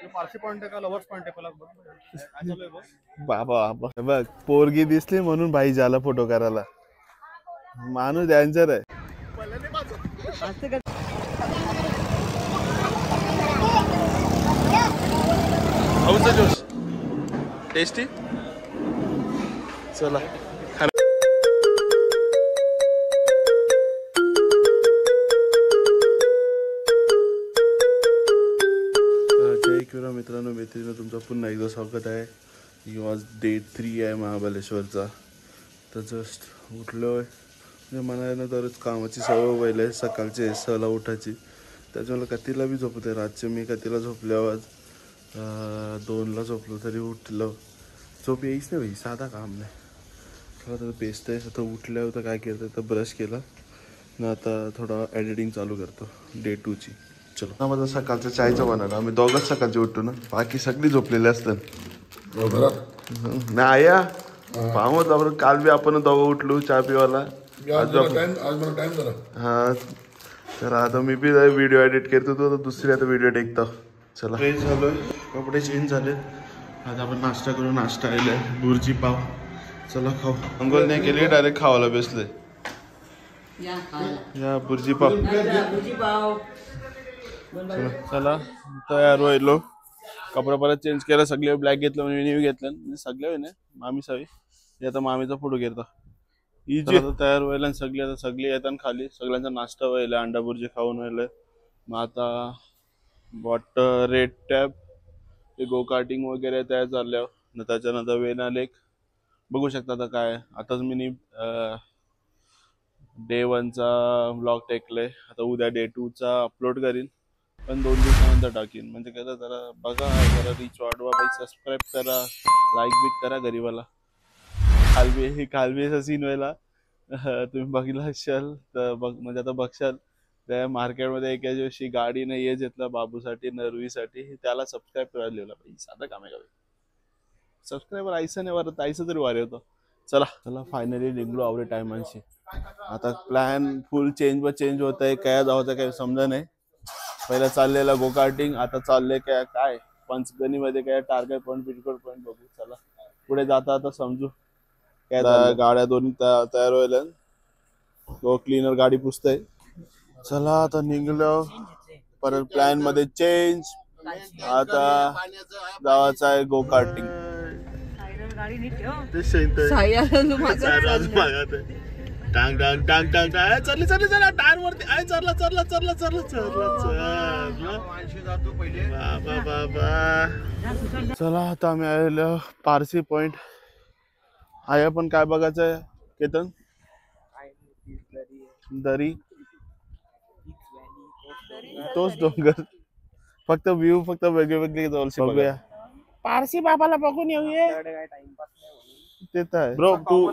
Parsi point आहे का lovers point आहे पहिला काय चालू आहे बघ. बाबा बघ पोरगी दिसली म्हणून भाई झाला फोटो करायला. माणूस डॅन्जर आहे. हाऊचा जोश टेस्टी. चला मित्रांनो मैत्रिणी तुमचं पुन्हा एकदा स्वागत आहे. आज डे 3 आहे महाबळेश्वरचा. तर जस्ट उठलो आहे म्हणजे म्हणायला तरच कामाची सवय व्हायला आहे सकाळचे 6ला उठायची. त्याच्यामुळे कतीला बी झोपते. रातचे मी कतीला झोपल्यावर 2ला झोपलो तरी उठलो. झोप यायच नाही भाई. साधा काम नाही. थोडं बेस्ट आहे. आता उठल्यावर तर काय केलं तर ब्रश केला ना. आता थोडा एडिटिंग चालू करतो डे 2ची. चलो माझा सकाळचं चायचं बनवलं. आम्ही दोघंच सकाळचे उठतो ना. बाकी सगळी झोपलेली असतात ना. आया पाहू बरं. काल बी आपण दोघं उठलो चहा पिवायला. हा तर आता मी बी व्हिडिओ एडिट करतो. तो दुसरी आता व्हिडिओ टेकतो. चला फ्रेश झालोय. कपडे चेंज झाले. आता आपण नाश्ता करू. नाश्ता आलाय बुर्जी पाव. चला खाऊ. अंघोळ नाही केली डायरेक्ट खावायला बसले. या बुर्जी पाव. चला तयार व्हायलो. कपडे परत चेंज केला. सगळे ब्लॅक घेतलं म्हणजे घेतलं म्हणजे सगळे ना मामी सावी. आता मामीचा फोटो घेतो इजी. तयार व्हायला सगळे. आता सगळे येतात खाली. सगळ्यांचा नाश्ता व्हायला. अंडा बुर्जी खाऊन व्हायला. मग आता वॉटर रेड टॅप ते गो कार्टिंग वगैरे तयार चालल्यावर त्याच्यानंतर वेना लेक बघू शकता. आता काय आताच मी डे 1चा ब्लॉग टेकले. आता उद्या डे 2चा अपलोड करीन. पण 2 दिवसानंतर टाकीन. म्हणजे कसं जरा बघा जरा रीच वाढवा. सबस्क्राईब करा. लाईक बी करा गरीबाला. कालबी असा सीन व्हायला तुम्ही बघितला असाल तर म्हणजे आता बघशाल त्या मार्केटमध्ये एका दिवशी गाडी नाही आहे घेतलं बाबूसाठी नरवीसाठी. त्याला सबस्क्राईब करायला लिहिलं पाहिजे. साधं काम आहे का सबस्क्राईबर आयचं नाही बरं आयचं तरी वारे होतं. चला फायनली निघलो आवडे टायमांशी. आता प्लॅन फुल चेंज होत आहे. काय जावं काही समजा नाही. पहिला चाललेला गो कार्टिंग. आता चाललंय काय पंचगणी मध्ये काय टार्गेट पॉईंट पिटकोड पॉईंट बघू. चला पुढे जाता आता समजू काय. गाड्या दोन्ही तयार व्हायला. तो क्लीनर गाडी पुसतय. चला आता निघलो. परत प्लॅन मध्ये चेंज. आता जावाचं आहे गो कार्टिंग. टांग टांग टांग टांग टांग चल टायर वरती आहे. चला चला आता आम्ही आलेलो पारसी पॉइंट. आया पण काय बघायचं आहे केतन. दरी तोच डोंगर. फक्त व्ह्यू फक्त वेगळे बघूया. पारसी बाबाला बघून येऊया. ते तर आहे ब्रो. तू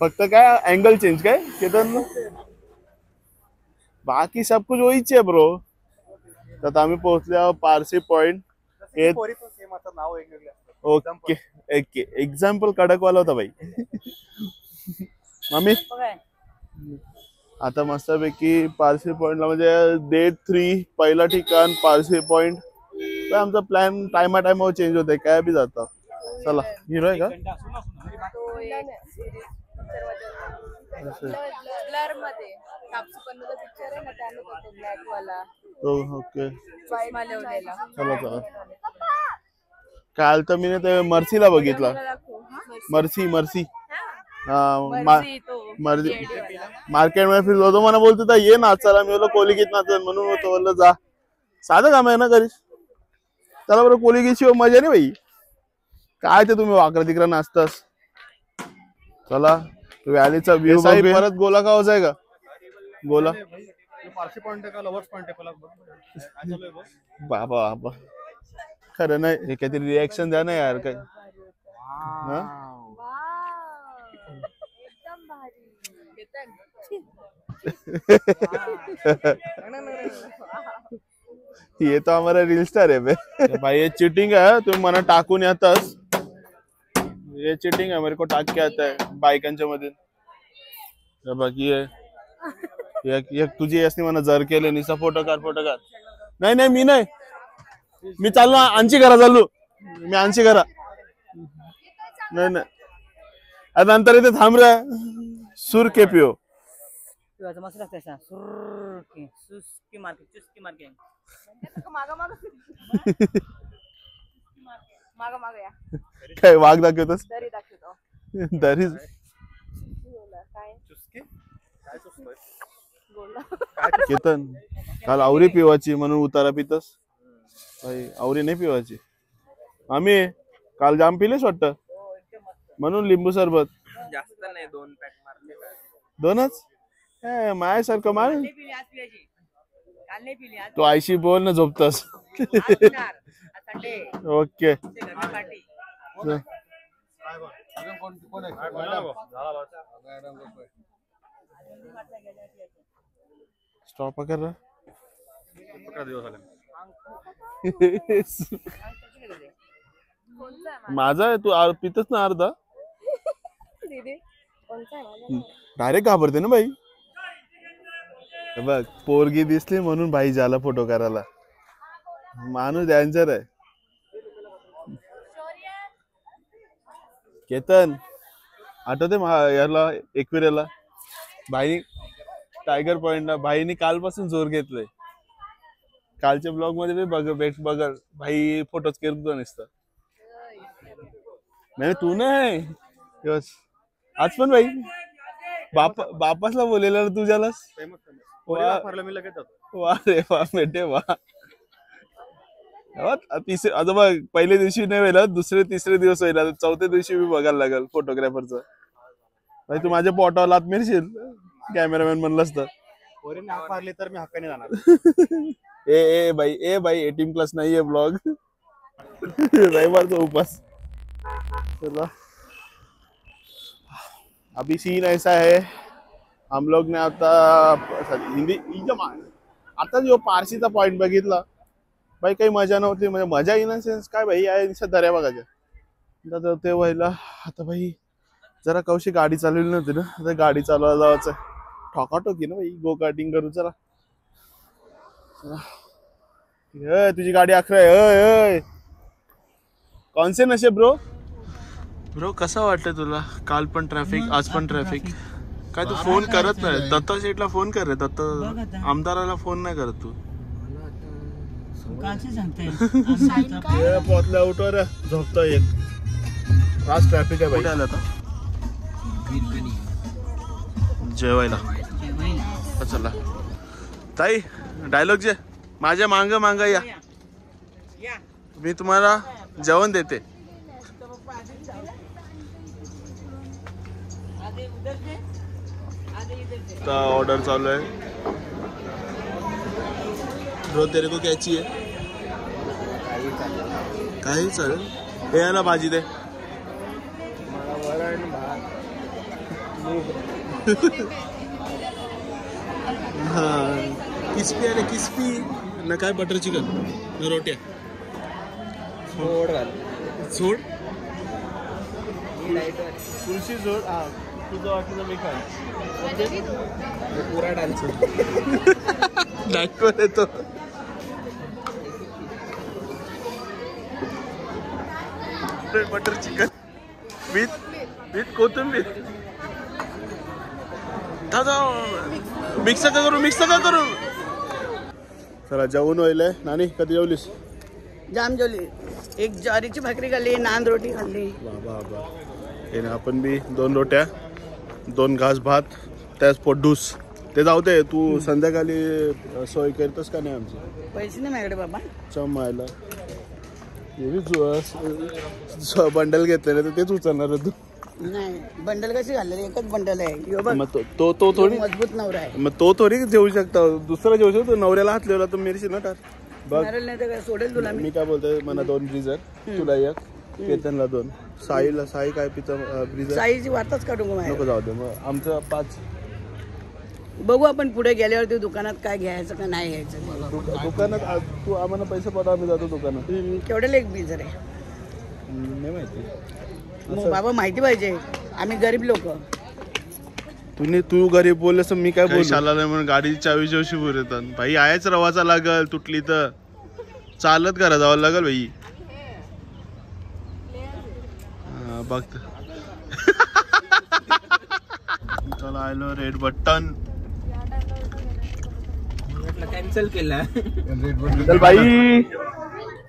फक्त काय अँगल चेंज काय केतन. बाकी सब कुछ वहीच आहे ब्रो. तर आम्ही पोहोचलो पारसी पॉइंट. ओके एक्झाम्पल कडकवाला होता भाई. मम्मी आता मस्तपैकी पारसी पॉइंटला म्हणजे डे 3 पहिला ठिकाण पारसी पॉइंट. आमचा प्लॅन टायमावर चेंज होते. काय बी जाता. चला हिरो आहे का ओके. चला काल तर मी ते मर्सीला बघितला. मर्सी मार्केट मध्ये फिरलो होतो. मला बोलतो ये नाचायला. मी बोललो कोलिगीत नाचल म्हणून होतो. बोललं जा. साधं काम आहे ना घरी. त्याला बरं कोलिगीची मजा नाही भाई. काय ते तुम्ही वाकडा तिकडे नाचतास. चला व्हॅलीचा व्ह्यू परत गोला गावचा आहे का गोला. पारशी पॉइंट आहे का लवर्स पॉइंट आहे पहिला बाबा खरं नाही. हे काहीतरी रिॲक्शन द्या ना यार. काय ये तो हमारा रील स्टार है भाई. ये चीटिंग है. तुम्ही मना टाकून येतास. ये चीटिंग है. मेरे को टाक के आता है बायकांच्या मध्ये. बाकी आहे एक तुझी यासनी म्हणा जर केले निसा फोटो काढ. नाही मी नाही, मी चाललो आणची घरा चाललो मी आणची घरा. नाही आता नंतर इथे थांब रे. सुर के पिओ मस्त लागतं असा सुरकी सुस्की मार्के चुस्की मार्के माग या काय वाघ दाखवतोस? दरी दाखवतो. दरी काय चुस्की काय चुसतोय? केतन काल आवरी पिवायची म्हणून उतारा पितस भाई. आवरी नाही पिवायची. आम्ही काल जाम पिलेच वाटतं म्हणून लिंबू सरबत. जास्त नाही 2 पॅक मारले. 2च माझ्यासारखं मार. काल नाही पिली आज तू आईशी बोल ना झोपतस. Sunday okay party. स्टॉप कर रहा. माझा आहे, तू पितच ना अर्धा. डायरेक्ट घाबरते ना बाई. बघ पोरगी दिसली म्हणून भाई झाला फोटो करायला. माणूस डेंजर आहे. केतन आठवते याला एकविरेला भाई टायगर पॉइंटला भाईनी कालपासून जोर घेतलंय. कालच्या ब्लॉग मध्ये बघल भाई फोटोच करतो नसतं. नाही तू नाही आज पण भाई बापासला बोलेला तुझ्यालाच. मी लगेच जातो. वा रे वा बेटे वा. तिसरे आता बघ पहिल्या दिवशी नाही व्हायला, दुसरे तिसरे दिवस व्हायला, चौथ्या दिवशी मी बघायला लागल फोटोग्राफरचं. भाई तू माझ्या पोटावर लात मिरशील कॅमेरामॅन म्हणलंस तर. पोरीने हाक मारली तर मी हक्काने जाणार. ए भाई 18+ नाहीये ब्लॉग. रविवारचा उपास. चला अभी सीन ऐसा है हम लोग ने आता हिंदी आता जो पारसीचा पॉइंट बघितला भाई काही मजा नव्हती. म्हणजे मजा इन सेन्स काय भाई आहे निश्चित दर्या बघायच्या ते व्हायला. आता भाई जरा कौशी गाडी चालवली नव्हती ना, आता गाडी चालवायला जायचं. ठोकाठोकी ना भाई गो कार्टिंग करू. चला तुझी गाडी 11 आहे. कौनसे नशे ब्रो कसं वाटतं तुला? काल पण ट्रॅफिक आज पण ट्रॅफिक. काय तू फोन करत नाही? दत्ता शेठला फोन कर रे. दत्ता आमदाराला फोन नाही करत तू. पोचल्या उठवर झोपतो एक. आज ट्रॅफिक आहे भाई. आला आता जेवायला. चला ताई डायलॉग जे माझ्या मांग या, मी तुम्हाला जेवण देते. ऑर्डर चालू है. ब्रो तेरे को क्या चाहिए? काही चालेल. हे याला भाजी दे. हा किस्पी आहे किस्पी ना काय बटर चिकन ना रोट्या. सोड तुळशी सोड. हा तुझं वाटलं मी काय पुरा डान्स डायटवर येतो. बटर चिकन विथ कोथिंबीर. दादा मिक्स का करू. चला जेवण व्हायलंय. नानी कधी जेवलीस? जाम जेवली. एक ज्वारीची भाकरी खाल्ली, नान रोटी खाल्ली. बाबा आपण बी 2 रोट्या 2 घास भात त्याच पोटडूस. ते जाऊ दे. तू संध्याकाळी सोय करतस का नाही? आमची पैसे नाही माझ्याकडे बाबा. चमायला बंडल घेतलेलं तर तेच उचलणार तू. नाही बंडल कशी घालले? एकच बंडल आहे. मग तो थोडी मजबूत नवरा आहे. मग तो थोडी जेवू शकता. दुसरा जेवू शकतो. नवऱ्याला हात लावला तर मेरशी ना टार. बघ नाही तर सोडेल तुला. मी काय बोलतोय मला 2 ब्रीजर, तुला 1, केतनला 2, साई काय पितं ब्रीजर. साईची वाटच काढू नको जाऊ दे. मग आमचं 5. बघू आपण पुढे गेल्यावर ते दुकानात काय घ्यायचं का नाही घ्यायचं. दुकानात तू आम्हाला पैसे पाठव, आम्ही जातो दुकानात. केवढ्याला एक ब्रीजर आहे? नाही माहिती. मग बाबा माहिती पाहिजे. आम्ही गरीब लोक. तू घरी बोललेस मी काय बोल शाला नाही म्हणून गाडीची चावी शेवशी बोल येतात भाई. आहेच रवाचा लागल तुटली तर चालत करा जावं लागल भाई. बघ चला आलो रेड बटन कॅन्सल केला. चल भाई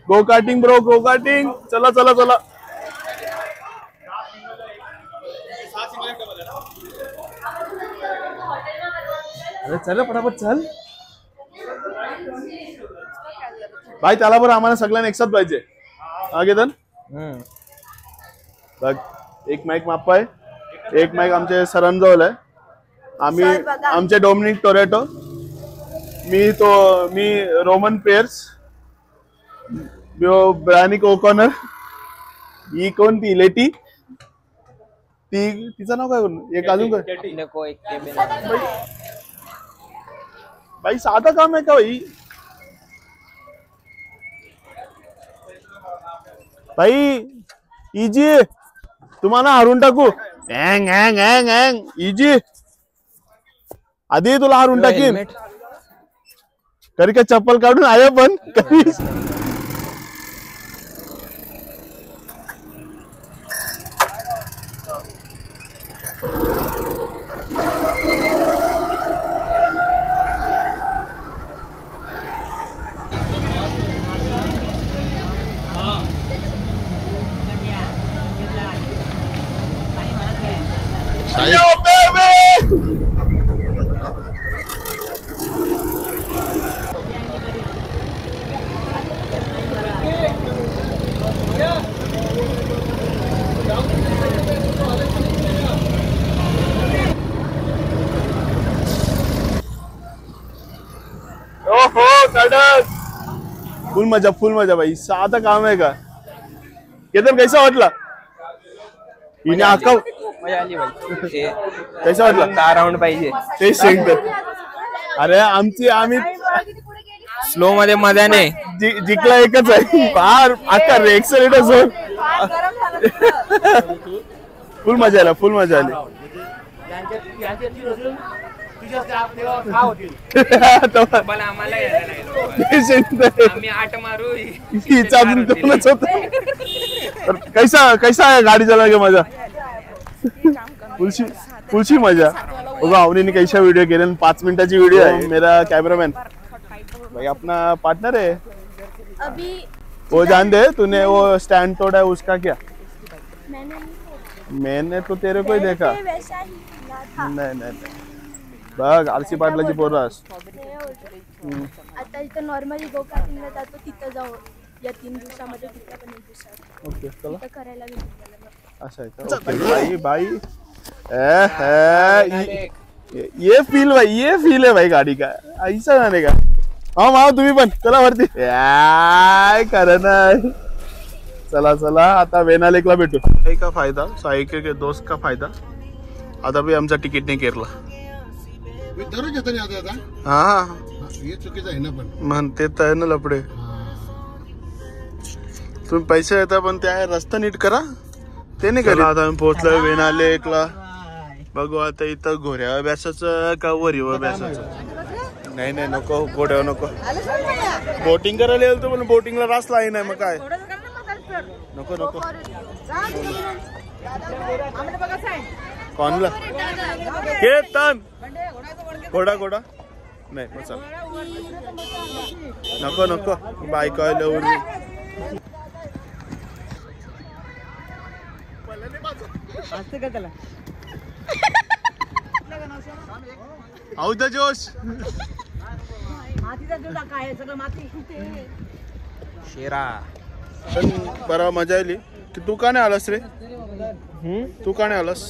go karting bro go karting. चला चला चला अरे चल फटाफट चल भाई. त्याला बरं आम्हाला सगळ्यांना एकसाथ पाहिजे. हा केतन बघ एक माईक माप आहे. एक माईक आमचे सरांजवळ आहे. आम्ही आमचे डोमिनिक टोरेटो मी रोमन पेर्स ब्रानिक ओकॉनर. ही कोण ती लेटी तिचं नाव काय करून एक अजून काय भाई साधा काम आहे का भाई. भाई इजी तुम्हाला हारून टाकू. Hang hang hang hang easy आधी तुला हारून टाकीन. कधी काय चप्पल काढून आया पण कधी फुल मजा भाई. साधा काम आहे का. केतन कैसा वाटला हिने अक्का मजा आली भाई. कैसा वाटला 10 राऊंड पाहिजे ते सांगत. अरे आम्ही स्लो मध्ये मजा नाही. जिंकला एकच आहे फार अक्का एक्सेलेटर झोन. फुल मजा आली. कैसा है गाड़ी चला के मजा. पुलशी मजा बघा. अवनीने कैसा वीडियो केले 5 मिनिटाची वीडियो आहे. मेरा कैमरामैन भाई अपना पार्टनर है अभी. वो जान दे तूने वो स्टैंड तोड़ा है उसका क्या. मैंने तो तेरे को ही देखा. नहीं बघ आरसी पाटलाची पोरास. आता इथं नॉर्मली गो कार्टिंगला जातो तिथं जाऊ या 3 दिवसामध्ये तिथं पण 1 दिवसात. ओके चला तिथं करायला गेलो. अच्छा है भाई भाई. ये फील है भाई गाड़ी का. ऐसा जाने का. हाँ माओ तुम्ही पण चला वरती. करना चला चला आता वेनालेकला भेटू. का फायदा साई के दोस्त का फायदा. आता भी आमचा तिकीट नाही केरला. दररोज येताना आता हा हे चुकीचं आहे ना. पण म्हणते तर ना लपडे तुम्ही पैसे येता पण ते आहे रस्ता नीट करा ते नाही करा. आता आम्ही पोहोचलोय वेनालेकला. बघू आता इथं घोड्या अभ्यासाचं का वरी अभ्यासाचं. नाही नको घोड्यावर नको. बोटिंग करायला येईल तर पण बोटिंगला रास लाई नाही मग काय नको. कोणला केतन घोडा नाही मग चल नको बाईक आऊ द जोश. शेरा पण बरा मजा आली. तू का नाही आलास रे. तू का नाही आलास.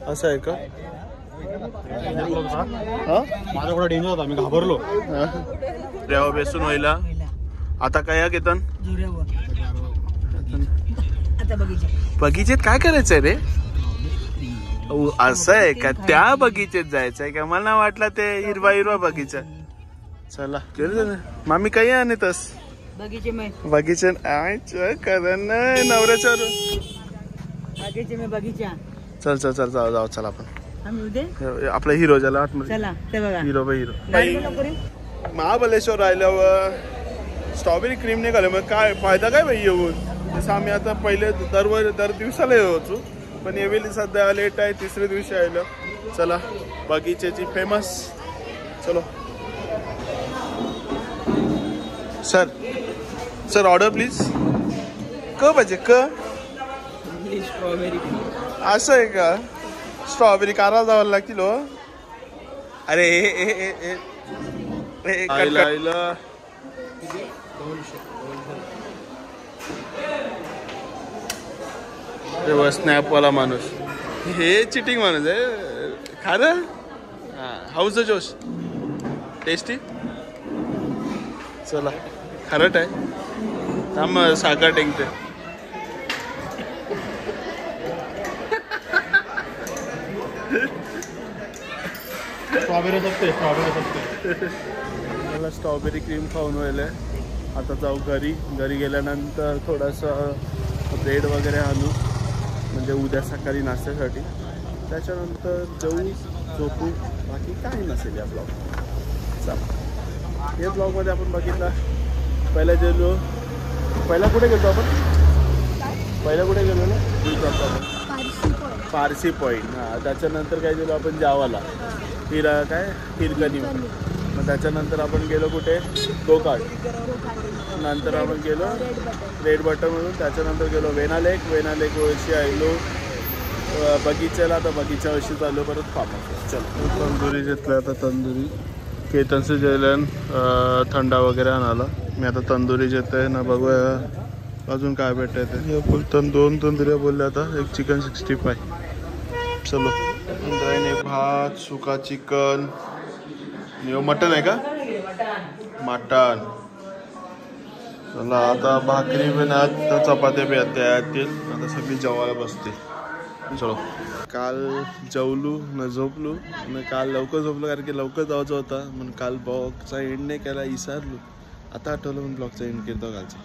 असं आहे का. माझ्याकडे डेंजर होता मी घाबरलो. रेवा बेसून व्हायला आता काय केतन बगीचेत काय करायचंय रे. असं आहे का त्या बगीचेत जायचंय का. मला वाटलं ते हिरवा बगीचा. चला मामी काही आणतस बगीचे करण नवऱ्याच्या बगीचे में बगीचा चल चल चल जाऊ जाऊ चल आपण हम उदे आपला हिरो ज्याला आतमध्ये चला ते बघा हिरो बाई हिरो गाडी नको करू. महाबलेश्वर राहिल्यावर स्ट्रॉबेरी क्रीम नाही खाल्लं मग काय फायदा काय बाई येऊन जसं आम्ही आता पहिले दर दिवसाला येतो पण यावेळी सध्या लेट आहे तिसऱ्या दिवशी आलं. चला बगीचेची फेमस चलो सर सर ऑर्डर प्लीज क पाहिजे क स्ट्रॉबेरी असं आहे का स्ट्रॉबेरी काराला जावं लागतील हो. अरे स्नॅपवाला माणूस हे चिटिंग माणूस आहे खरं. हाऊस जोश टेस्टी चला खरंच आहे थांब साखर टेंगते. स्ट्रॉबेरी बघते मला स्ट्रॉबेरी क्रीम खाऊन व्हायला आता जाऊ घरी गेल्यानंतर थोडंसं ब्रेड वगैरे आणू म्हणजे उद्या सकाळी नाश्त्यासाठी. त्याच्यानंतर जाऊ झोपू बाकी काही नसेल या ब्लॉग. चला हे ब्लॉगमध्ये आपण बघितला पहिला कुठे गेलो आपण ना पारसी पॉईंट. हां त्याच्यानंतर काय गेलो आपण जावाला हिरकणी मग त्याच्यानंतर आपण गेलो कुठे गोकाट. नंतर आपण गेलो रेड बटनमधून त्याच्यानंतर गेलो वेना लेक वर्षी आलो बगीच्याला. आता बगीच्यावर्षी चाललो परत फार्म. चलो तंदुरी घेतलं आता तंदुरी केतनचं जेवण थंडा वगैरे आणाला. मी आता तंदुरी घेत आहे ना बघूया अजून काय भेटत आहे. बोलताना 2 तंदुऱ्या बोलल्या आता एक चिकन 65. चलो एक भात सुका चिकन मटन आहे का मटन. चला आता भाकरी पण आता चपात्या बी येतील आता सगळी जेवायला बसते. चलो काल जेवलो न झोपलो आणि काल लवकर झोपलो कारण की लवकर जायचं होता म्हणून काल ब्लॉगचा एंड नाही केला विसरलो. आता आठवलं म्हणून ब्लॉगचा एंड केला कालचा.